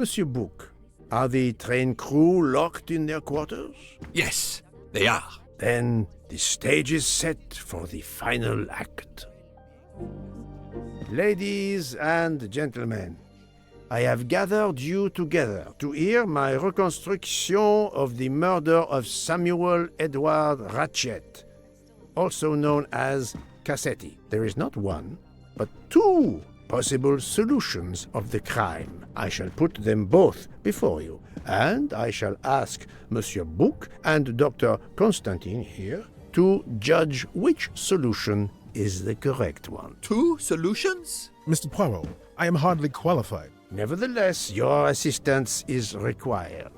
Monsieur Book, are the train crew locked in their quarters? Yes, they are. Then the stage is set for the final act. Ladies and gentlemen, I have gathered you together to hear my reconstruction of the murder of Samuel Edward Ratchet, also known as Cassetti. There is not one, but two possible solutions of the crime. I shall put them both before you, and I shall ask Monsieur Book and Dr. Constantine here to judge which solution is the correct one. 2 solutions? Mr. Poirot, I am hardly qualified. Nevertheless, your assistance is required.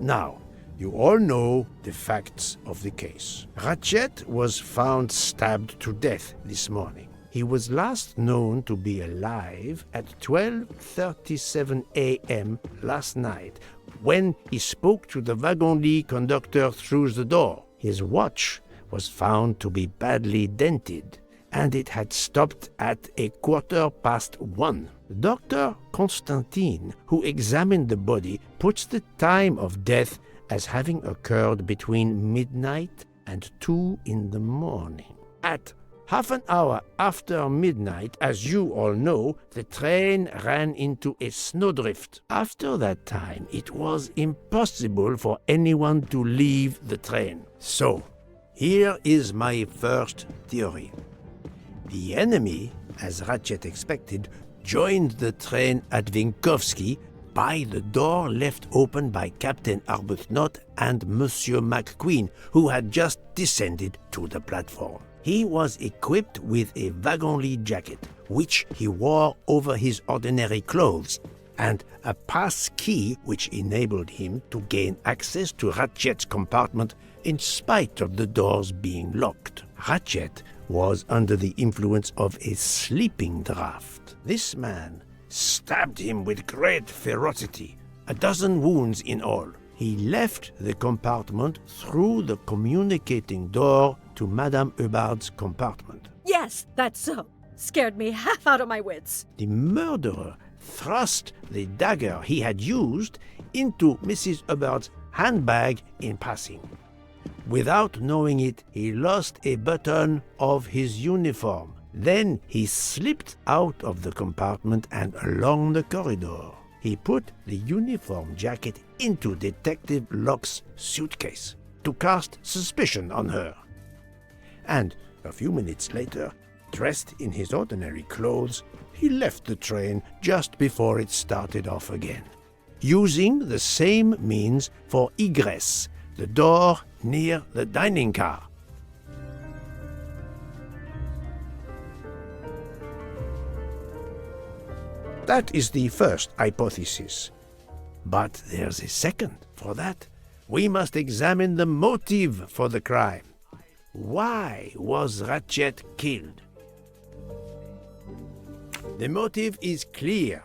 Now, you all know the facts of the case. Ratchet was found stabbed to death this morning. He was last known to be alive at 12:37 a.m. last night, when he spoke to the wagon-lit conductor through the door. His watch was found to be badly dented, and it had stopped at 1:15. Dr. Constantine, who examined the body, puts the time of death as having occurred between midnight and 2 in the morning. At half an hour after midnight, as you all know, the train ran into a snowdrift. After that time, it was impossible for anyone to leave the train. So, here is my first theory. The enemy, as Ratchet expected, joined the train at Vinkovsky by the door left open by Captain Arbuthnot and Monsieur McQueen, who had just descended to the platform. He was equipped with a wagon-lit jacket, which he wore over his ordinary clothes, and a pass key which enabled him to gain access to Ratchet's compartment in spite of the doors being locked. Ratchet was under the influence of a sleeping draught. This man stabbed him with great ferocity, 12 wounds in all. He left the compartment through the communicating door to Madame Hubbard's compartment. Yes, that's so. Scared me half out of my wits. The murderer thrust the dagger he had used into Mrs. Hubbard's handbag in passing. Without knowing it, he lost a button of his uniform. Then he slipped out of the compartment and along the corridor. He put the uniform jacket into Detective Locke's suitcase to cast suspicion on her. And a few minutes later, dressed in his ordinary clothes, he left the train just before it started off again, using the same means for egress, the door near the dining car. That is the first hypothesis. But there's a second. For that, we must examine the motive for the crime. Why was Ratchet killed? The motive is clear.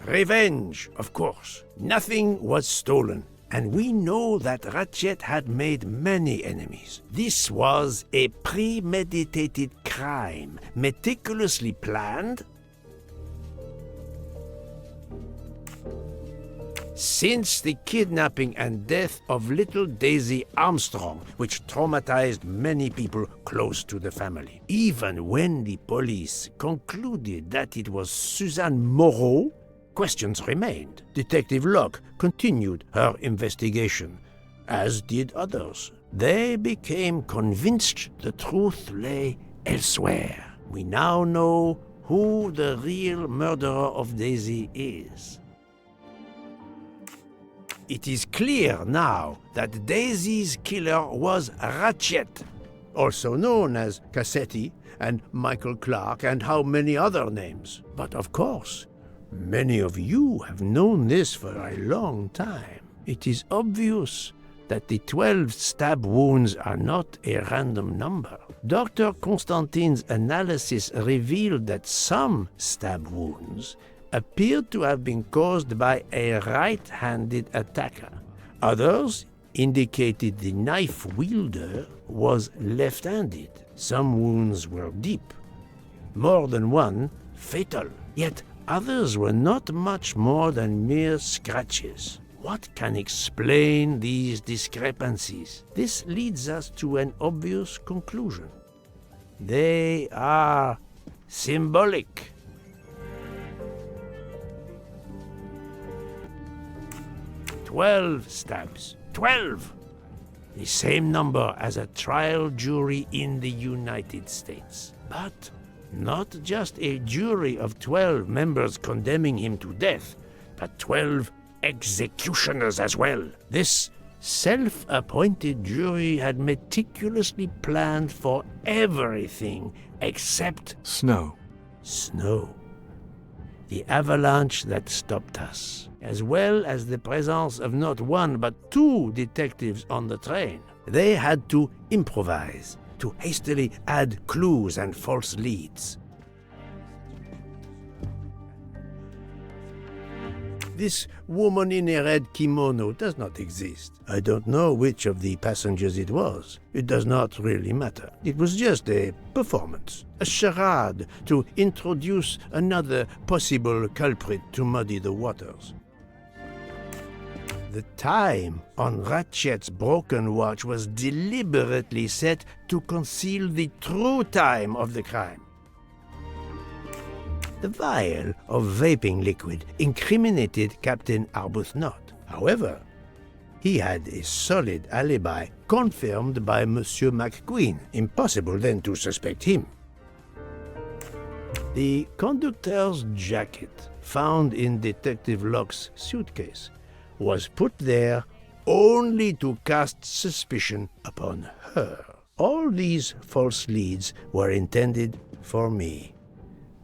Revenge, of course. Nothing was stolen, and we know that Ratchet had made many enemies. This was a premeditated crime, meticulously planned. Since the kidnapping and death of little Daisy Armstrong, which traumatized many people close to the family. Even when the police concluded that it was Suzanne Moreau, questions remained. Detective Locke continued her investigation, as did others. They became convinced the truth lay elsewhere. We now know who the real murderer of Daisy is. It is clear now that Daisy's killer was Ratchet, also known as Cassetti and Michael Clark and how many other names. But of course, many of you have known this for a long time. It is obvious that the 12 stab wounds are not a random number. Dr. Constantine's analysis revealed that some stab wounds appeared to have been caused by a right-handed attacker. Others indicated the knife wielder was left-handed. Some wounds were deep. More than one fatal. Yet others were not much more than mere scratches. What can explain these discrepancies? This leads us to an obvious conclusion. They are symbolic. "12 stabs. 12! The same number as a trial jury in the United States. But not just a jury of 12 members condemning him to death, but 12 executioners as well. This self-appointed jury had meticulously planned for everything except Snow. snow. The avalanche that stopped us, as well as the presence of not one but 2 detectives on the train. They had to improvise, to hastily add clues and false leads. This woman in a red kimono does not exist. I don't know which of the passengers it was. It does not really matter. It was just a performance, a charade to introduce another possible culprit to muddy the waters. The time on Ratchet's broken watch was deliberately set to conceal the true time of the crime. The vial of vaping liquid incriminated Captain Arbuthnot. However, he had a solid alibi confirmed by Monsieur McQueen. Impossible then to suspect him. The conductor's jacket, found in Detective Locke's suitcase, was put there only to cast suspicion upon her. All these false leads were intended for me.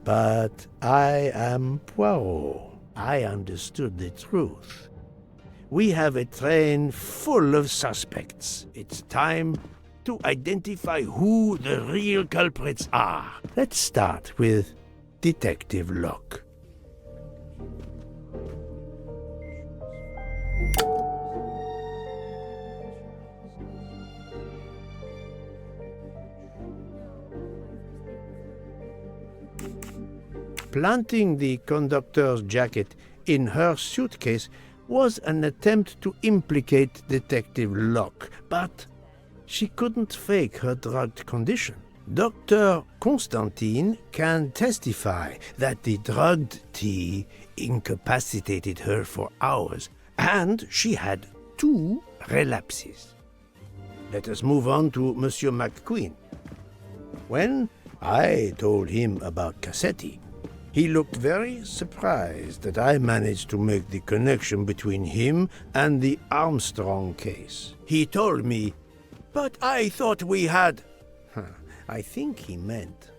But I am Poirot. I understood the truth. We have a train full of suspects. It's time to identify who the real culprits are. Let's start with Detective Locke. Planting the conductor's jacket in her suitcase was an attempt to implicate Detective Locke, but she couldn't fake her drugged condition. Dr. Constantine can testify that the drugged tea incapacitated her for hours, and she had 2 relapses. Let us move on to Monsieur McQueen. When I told him about Cassetti, he looked very surprised that I managed to make the connection between him and the Armstrong case. He told me, "But I thought we had..." I think he meant...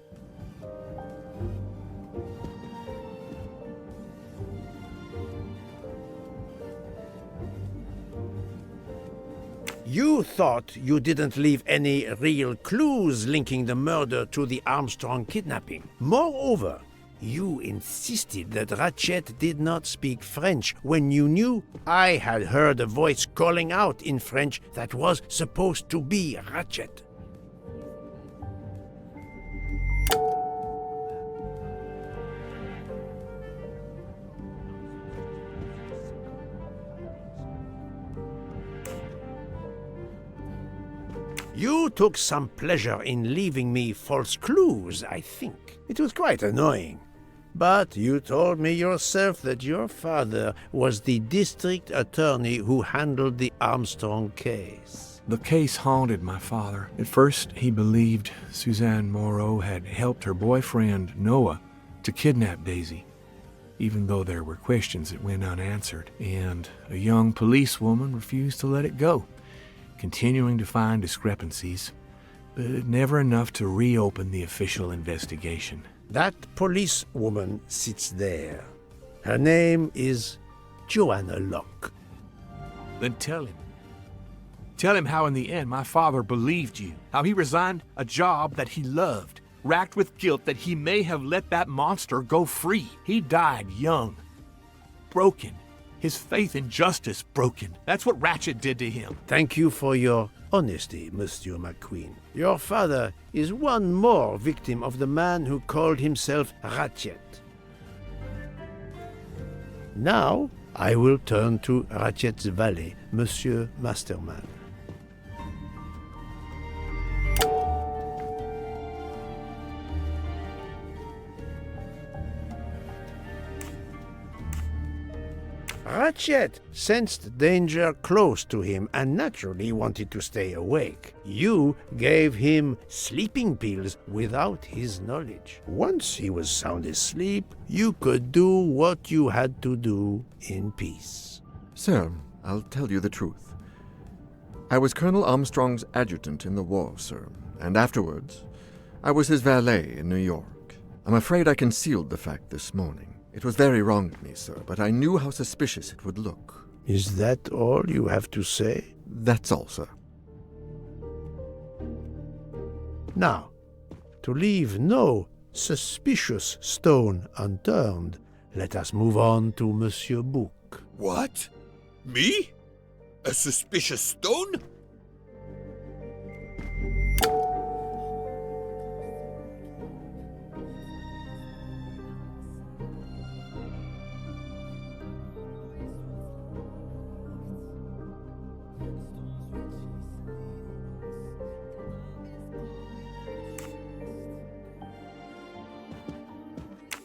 You thought you didn't leave any real clues linking the murder to the Armstrong kidnapping. Moreover, you insisted that Ratchet did not speak French when you knew I had heard a voice calling out in French that was supposed to be Ratchet. You took some pleasure in leaving me false clues, I think. It was quite annoying. But you told me yourself that your father was the district attorney who handled the Armstrong case. The case haunted my father. At first, he believed Suzanne Moreau had helped her boyfriend, Noah, to kidnap Daisy, even though there were questions that went unanswered, and a young policewoman refused to let it go, continuing to find discrepancies, but never enough to reopen the official investigation. That policewoman sits there. Her name is Joanna Locke. Then tell him. Tell him how in the end my father believed you, how he resigned a job that he loved, racked with guilt that he may have let that monster go free. He died young, broken, his faith in justice broken. That's what Ratchet did to him. Thank you for your honesty, Monsieur McQueen. Your father is one more victim of the man who called himself Ratchet. Now, I will turn to Ratchet's valet, Monsieur Masterman. Ratchet sensed danger close to him and naturally wanted to stay awake. You gave him sleeping pills without his knowledge. Once he was sound asleep, you could do what you had to do in peace. Sir, I'll tell you the truth. I was Colonel Armstrong's adjutant in the war, sir, and afterwards, I was his valet in New York. I'm afraid I concealed the fact this morning. It was very wrong of me, sir, but I knew how suspicious it would look. Is that all you have to say? That's all, sir. Now, to leave no suspicious stone unturned, let us move on to Monsieur Book. What? Me? A suspicious stone?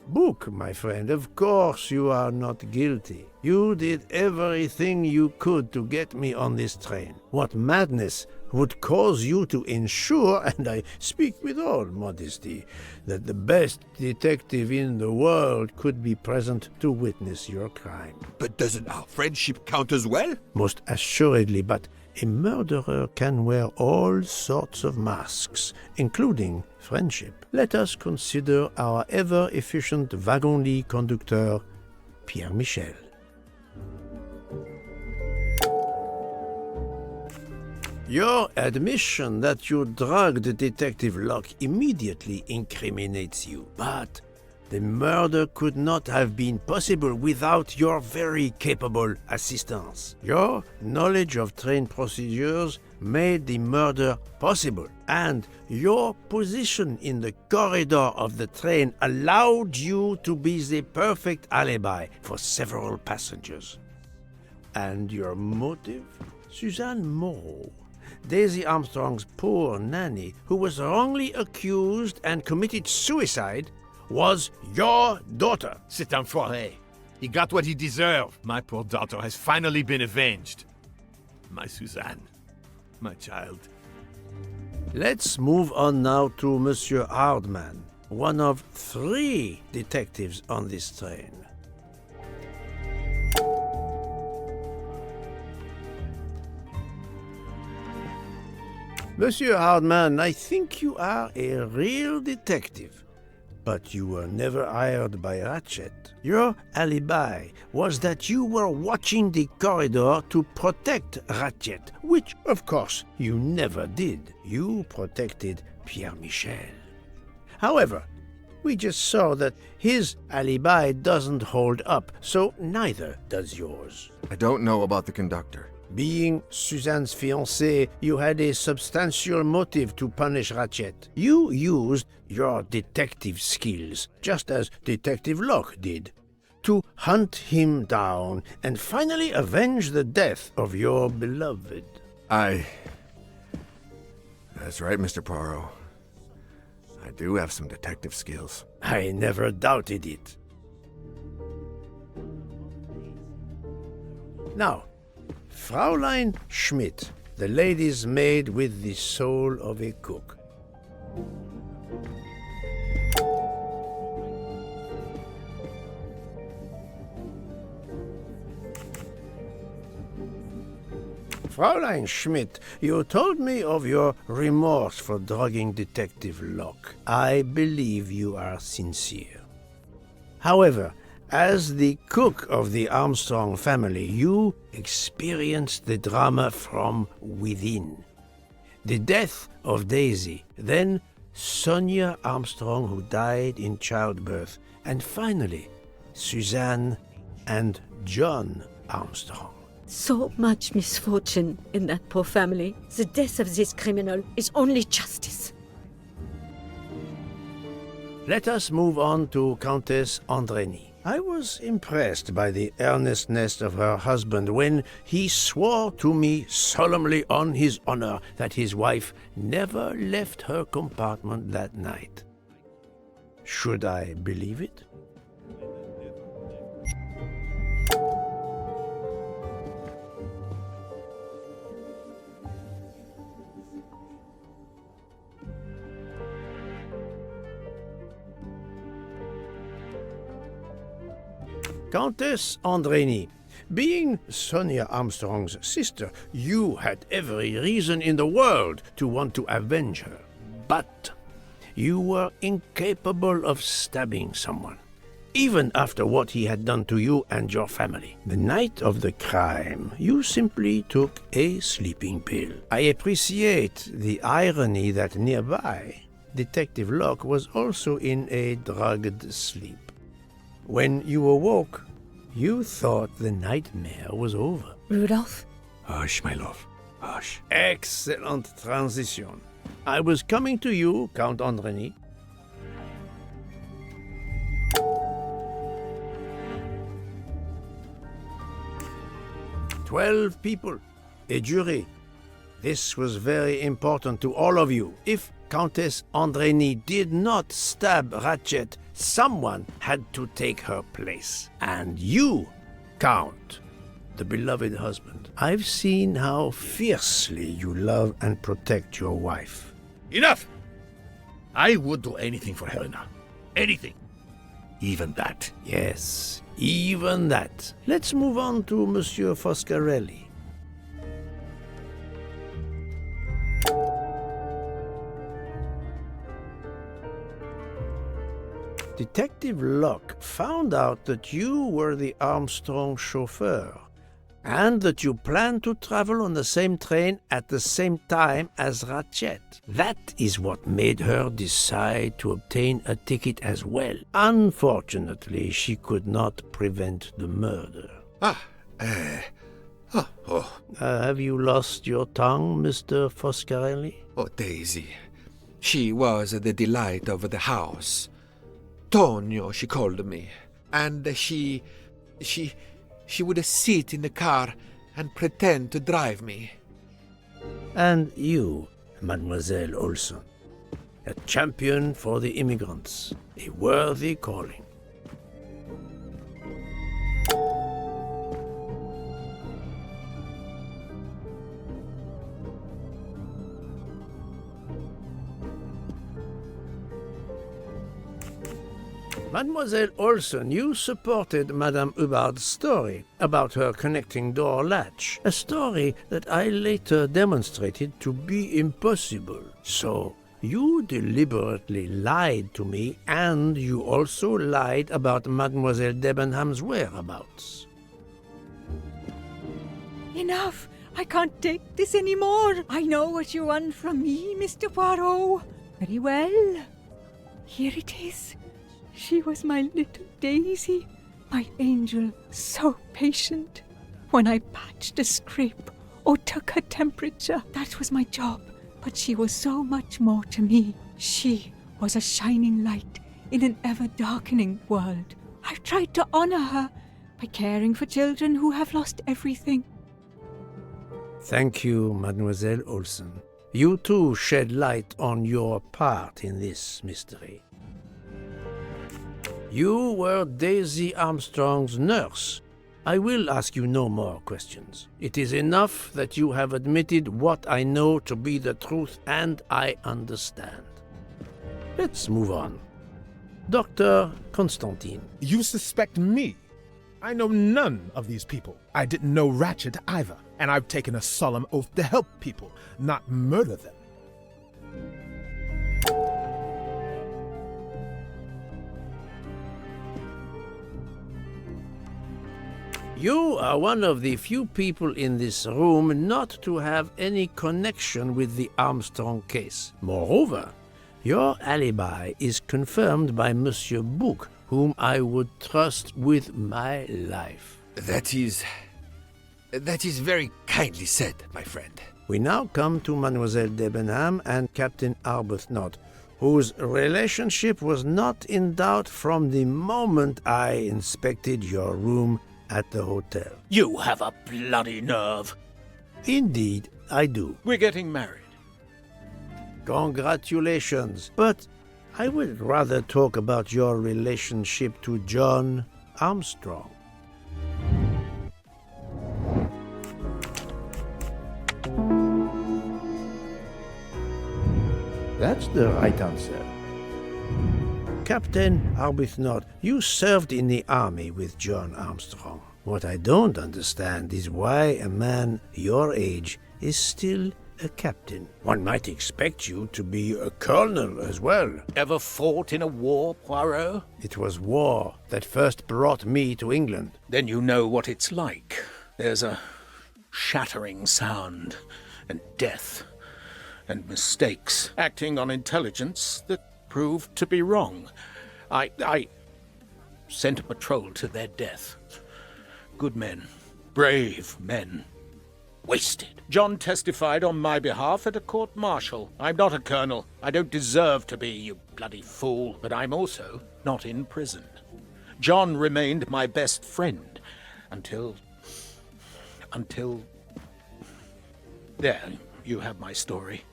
Book, my friend, of course you are not guilty. You did everything you could to get me on this train. What madness would cause you to ensure, and I speak with all modesty, that the best detective in the world could be present to witness your crime? But doesn't our friendship count as well? Most assuredly, but a murderer can wear all sorts of masks, including friendship. Let us consider our ever-efficient wagon-lit conductor, Pierre Michel. Your admission that you drugged Detective Locke immediately incriminates you, but the murder could not have been possible without your very capable assistance. Your knowledge of train procedures made the murder possible, and your position in the corridor of the train allowed you to be the perfect alibi for several passengers. And your motive? Suzanne Moreau, Daisy Armstrong's poor nanny, who was wrongly accused and committed suicide, was your daughter. C'est enfoiré. He got what he deserved. My poor daughter has finally been avenged. My Suzanne. My child. Let's move on now to Monsieur Hardman, one of 3 detectives on this train. Monsieur Hardman, I think you are a real detective. But you were never hired by Ratchet. Your alibi was that you were watching the corridor to protect Ratchet, which, of course, you never did. You protected Pierre Michel. However, we just saw that his alibi doesn't hold up, so neither does yours. I don't know about the conductor. Being Suzanne's fiancé, you had a substantial motive to punish Ratchet. You used your detective skills, just as Detective Locke did, to hunt him down and finally avenge the death of your beloved. That's right, Mr. Poirot. I do have some detective skills. I never doubted it. Now, Fraulein Schmidt, the lady's maid with the soul of a cook. Fraulein Schmidt, you told me of your remorse for drugging Detective Locke. I believe you are sincere. However, as the cook of the Armstrong family, you experienced the drama from within. The death of Daisy, then Sonia Armstrong, who died in childbirth, and finally Suzanne and John Armstrong. So much misfortune in that poor family. The death of this criminal is only justice. Let us move on to Countess Andreni. I was impressed by the earnestness of her husband when he swore to me solemnly on his honor that his wife never left her compartment that night. Should I believe it? Countess Andreni, being Sonia Armstrong's sister, you had every reason in the world to want to avenge her. But you were incapable of stabbing someone, even after what he had done to you and your family. The night of the crime, you simply took a sleeping pill. I appreciate the irony that nearby, Detective Locke was also in a drugged sleep. When you awoke, you thought the nightmare was over. Rudolph? Hush, my love. Hush. Excellent transition. I was coming to you, Count Andreni. "12 people, a jury. This was very important to all of you. If Countess Andreni did not stab Ratchet, someone had to take her place. And you, Count, the beloved husband. I've seen how fiercely you love and protect your wife. Enough! I would do anything for Helena. Anything. Even that. Yes, even that. Let's move on to Monsieur Foscarelli. Detective Locke found out that you were the Armstrong chauffeur, and that you planned to travel on the same train at the same time as Ratchet. That is what made her decide to obtain a ticket as well. Unfortunately, she could not prevent the murder. Have you lost your tongue, Mr. Foscarelli? Oh, Daisy. She was the delight of the house. Tonio, she called me. And she would sit in the car and pretend to drive me. And you, Mademoiselle Olson, a champion for the immigrants, a worthy calling. Mademoiselle Olson, you supported Madame Hubbard's story about her connecting door latch, a story that I later demonstrated to be impossible. So, you deliberately lied to me, and you also lied about Mademoiselle Debenham's whereabouts. Enough! I can't take this anymore! I know what you want from me, Mr. Poirot. Very well. Here it is. She was my little Daisy, my angel, so patient. When I patched a scrape or took her temperature, that was my job. But she was so much more to me. She was a shining light in an ever-darkening world. I've tried to honor her by caring for children who have lost everything. Thank you, Mademoiselle Olson. You too shed light on your part in this mystery. You were Daisy Armstrong's nurse. I will ask you no more questions. It is enough that you have admitted what I know to be the truth, and I understand. Let's move on. Dr. Constantine. You suspect me? I know none of these people. I didn't know Ratchet either, and I've taken a solemn oath to help people, not murder them. You are one of the few people in this room not to have any connection with the Armstrong case. Moreover, your alibi is confirmed by Monsieur Bouc, whom I would trust with my life. That is That is very kindly said, my friend. We now come to Mademoiselle Debenham and Captain Arbuthnot, whose relationship was not in doubt from the moment I inspected your room at the hotel. You have a bloody nerve. Indeed, I do. We're getting married. Congratulations. But I would rather talk about your relationship to John Armstrong. That's the right answer. Captain Arbuthnot, you served in the army with John Armstrong. What I don't understand is why a man your age is still a captain. One might expect you to be a colonel as well. Ever fought in a war, Poirot? It was war that first brought me to England. Then you know what it's like. There's a shattering sound, and death, and mistakes, acting on intelligence that proved to be wrong. I sent a patrol to their death. Good men, brave men, wasted. John testified on my behalf at a court-martial. I'm not a colonel. I don't deserve to be, you bloody fool. But I'm also not in prison. John remained my best friend until... There, you have my story.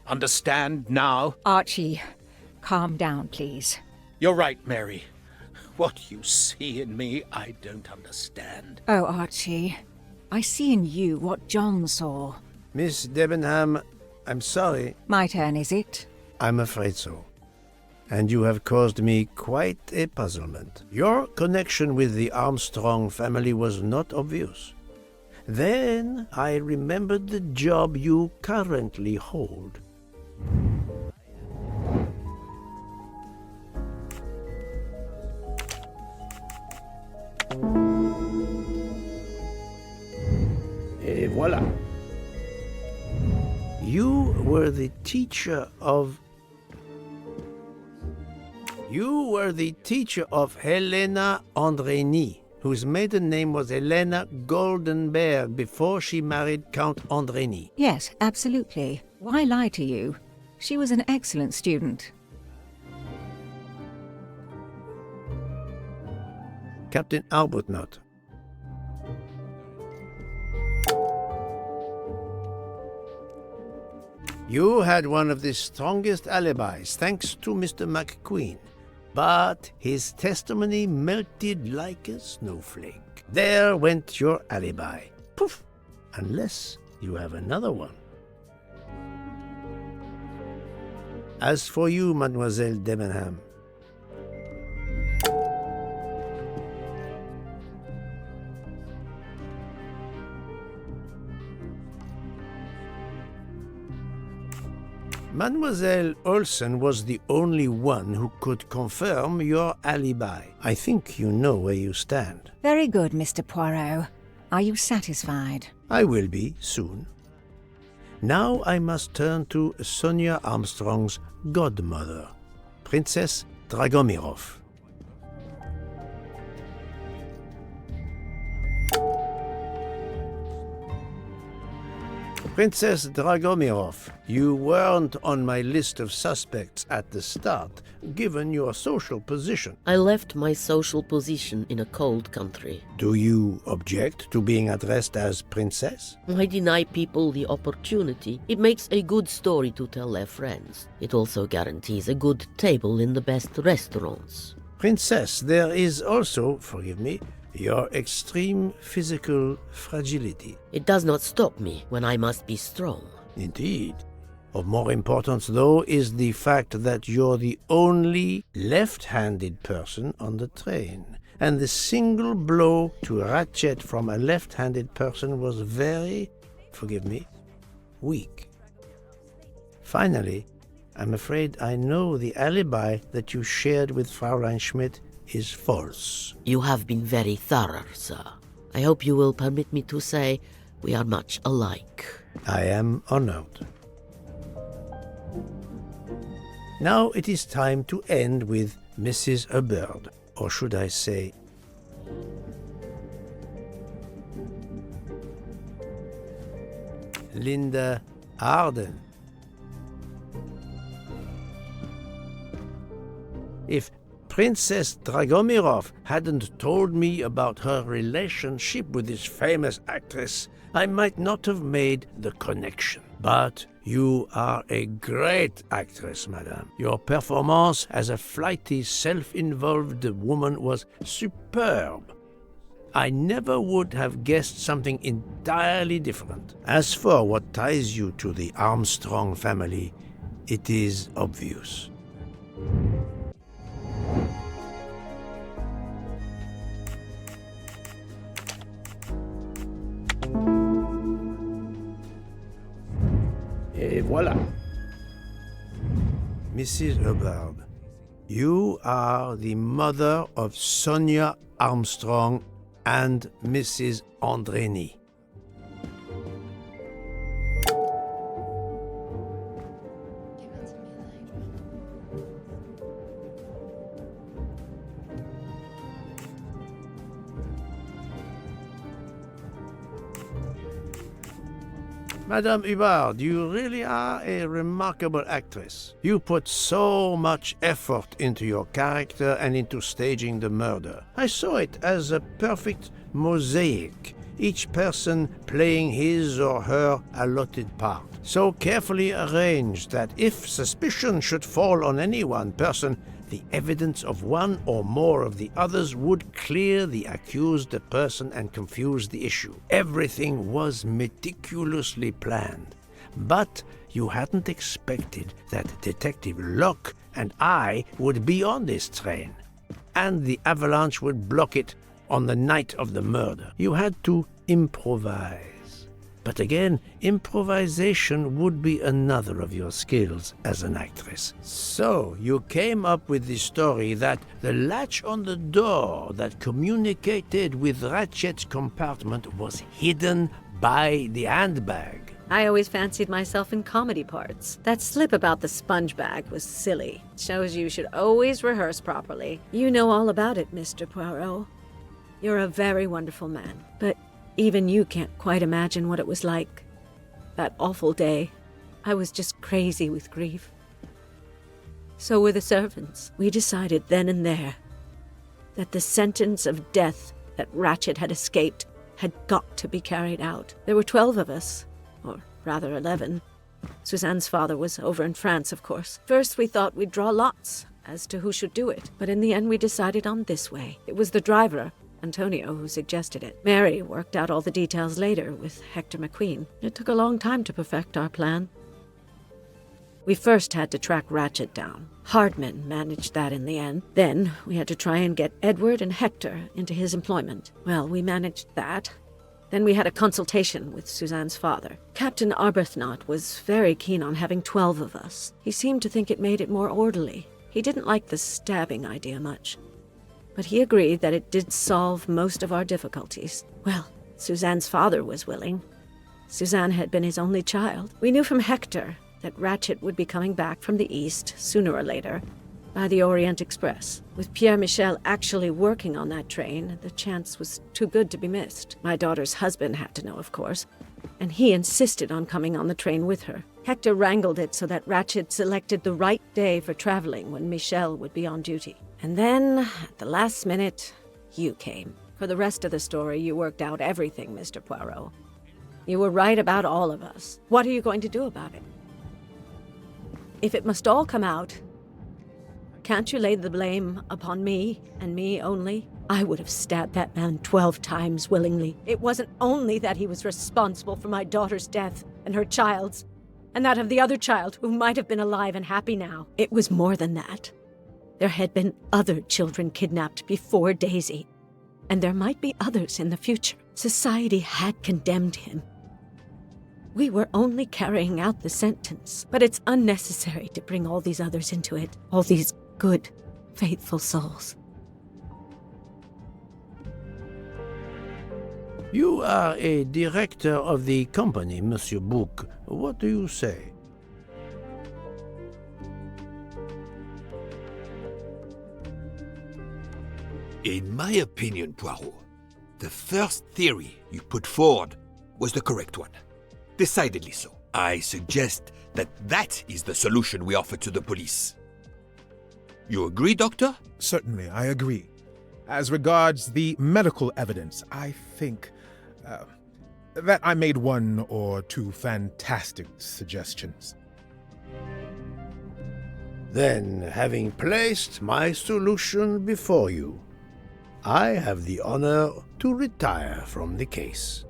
Understand now? Archie, calm down, please. You're right, Mary. What you see in me, I don't understand. Oh, Archie, I see in you what John saw. Miss Debenham, I'm sorry. My turn, is it? I'm afraid so. And you have caused me quite a puzzlement. Your connection with the Armstrong family was not obvious. Then I remembered the job you currently hold. Et voilà. You were the teacher of Helena Andrény, whose maiden name was Helena Goldenberg before she married Count Andrény. Yes, absolutely. Why lie to you? She was an excellent student. Captain Arbuthnot. You had one of the strongest alibis, thanks to Mr. McQueen. But his testimony melted like a snowflake. There went your alibi. Poof! Unless you have another one. As for you, Mademoiselle Debenham, Mademoiselle Olsen was the only one who could confirm your alibi. I think you know where you stand. Very good, Mr. Poirot. Are you satisfied? I will be soon. Now I must turn to Sonia Armstrong's godmother, Princess Dragomirov. Princess Dragomirov, you weren't on my list of suspects at the start, given your social position. I left my social position in a cold country. Do you object to being addressed as Princess? I deny people the opportunity. It makes a good story to tell their friends. It also guarantees a good table in the best restaurants. Princess, there is also, forgive me, your extreme physical fragility. It does not stop me when I must be strong. Indeed. Of more importance, though, is the fact that you're the only left-handed person on the train. And the single blow to Ratchet from a left-handed person was very, forgive me, weak. Finally, I'm afraid I know the alibi that you shared with Fraulein Schmidt is false. You have been very thorough, sir. I hope you will permit me to say we are much alike. I am honored. Now it is time to end with Mrs. Hubbard, or should I say, Linda Arden. If Princess Dragomirov hadn't told me about her relationship with this famous actress, I might not have made the connection. But you are a great actress, madame. Your performance as a flighty, self-involved woman was superb. I never would have guessed something entirely different. As for what ties you to the Armstrong family, it is obvious. Et voilà. Mrs. Hubbard, you are the mother of Sonia Armstrong and Mrs. Andreni. Madame Hubbard, you really are a remarkable actress. You put so much effort into your character and into staging the murder. I saw it as a perfect mosaic, each person playing his or her allotted part. So carefully arranged that if suspicion should fall on any one person, the evidence of one or more of the others would clear the accused person and confuse the issue. Everything was meticulously planned. But you hadn't expected that Detective Locke and I would be on this train, and the avalanche would block it on the night of the murder. You had to improvise. But again, improvisation would be another of your skills as an actress. So you came up with the story that the latch on the door that communicated with Ratchet's compartment was hidden by the handbag. I always fancied myself in comedy parts. That slip about the sponge bag was silly. Shows you should always rehearse properly. You know all about it, Mr. Poirot. You're a very wonderful man, but even you can't quite imagine what it was like. That awful day. I was just crazy with grief. So were the servants. We decided then and there that the sentence of death that Ratchet had escaped had got to be carried out. There were 12 of us, or rather 11. Suzanne's father was over in France, of course. First we thought we'd draw lots as to who should do it, but in the end we decided on this way. It was the driver, Antonio, who suggested it. Mary worked out all the details later with Hector McQueen. It took a long time to perfect our plan. We first had to track Ratchet down. Hardman managed that in the end. Then we had to try and get Edward and Hector into his employment. Well, we managed that. Then we had a consultation with Suzanne's father. Captain Arbuthnot was very keen on having 12 of us. He seemed to think it made it more orderly. He didn't like the stabbing idea much, but he agreed that it did solve most of our difficulties. Well, Suzanne's father was willing. Suzanne had been his only child. We knew from Hector that Ratchet would be coming back from the east, sooner or later, by the Orient Express. With Pierre Michel actually working on that train, the chance was too good to be missed. My daughter's husband had to know, of course, and he insisted on coming on the train with her. Hector wrangled it so that Ratchet selected the right day for traveling when Michel would be on duty. And then, at the last minute, you came. For the rest of the story, you worked out everything, Mr. Poirot. You were right about all of us. What are you going to do about it? If it must all come out, can't you lay the blame upon me, and me only? I would have stabbed that man 12 times willingly. It wasn't only that he was responsible for my daughter's death, and her child's, and that of the other child who might have been alive and happy now. It was more than that. There had been other children kidnapped before Daisy, and there might be others in the future. Society had condemned him. We were only carrying out the sentence, but it's unnecessary to bring all these others into it, all these good, faithful souls. You are a director of the company, Monsieur Bouc. What do you say? In my opinion, Poirot, the first theory you put forward was the correct one. Decidedly so. I suggest that is the solution we offer to the police. You agree, Doctor? Certainly, I agree. As regards the medical evidence, I think that I made one or two fantastic suggestions. Then, having placed my solution before you, I have the honor to retire from the case.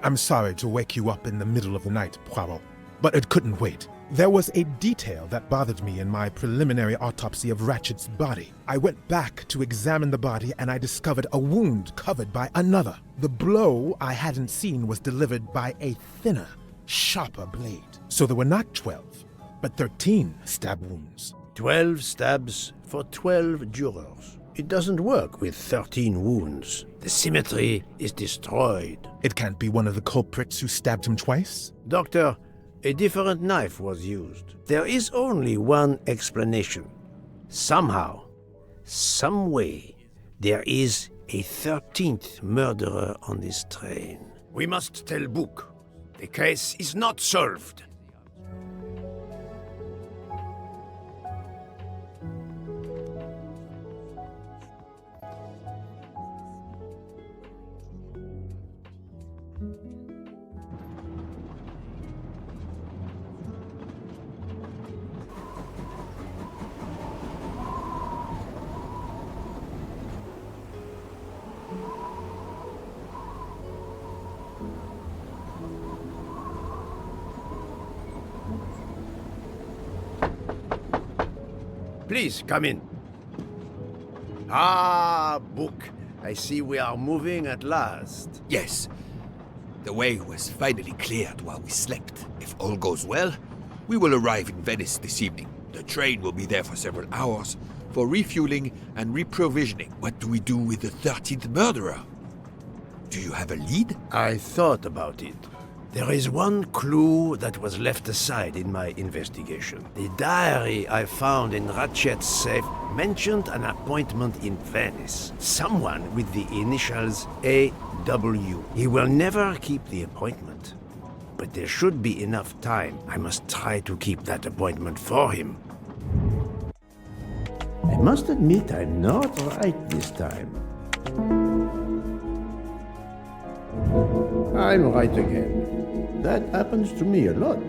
I'm sorry to wake you up in the middle of the night, Poirot, but it couldn't wait. There was a detail that bothered me in my preliminary autopsy of Ratchet's body. I went back to examine the body and I discovered a wound covered by another. The blow I hadn't seen was delivered by a thinner, sharper blade. So there were not 12, but 13 stab wounds. 12 stabs for 12 jurors. It doesn't work with 13 wounds. The symmetry is destroyed. It can't be one of the culprits who stabbed him twice? Doctor, a different knife was used. There is only one explanation. Somehow, some way, there is a 13th murderer on this train. We must tell Book. The case is not solved. Please, come in. Ah, Book. I see we are moving at last. Yes. The way was finally cleared while we slept. If all goes well, we will arrive in Venice this evening. The train will be there for several hours for refueling and reprovisioning. What do we do with the 13th murderer? Do you have a lead? I thought about it. There is one clue that was left aside in my investigation. The diary I found in Ratchet's safe mentioned an appointment in Venice. Someone with the initials A.W. He will never keep the appointment. But there should be enough time. I must try to keep that appointment for him. I must admit I'm not right this time. I'm right again. That happens to me a lot.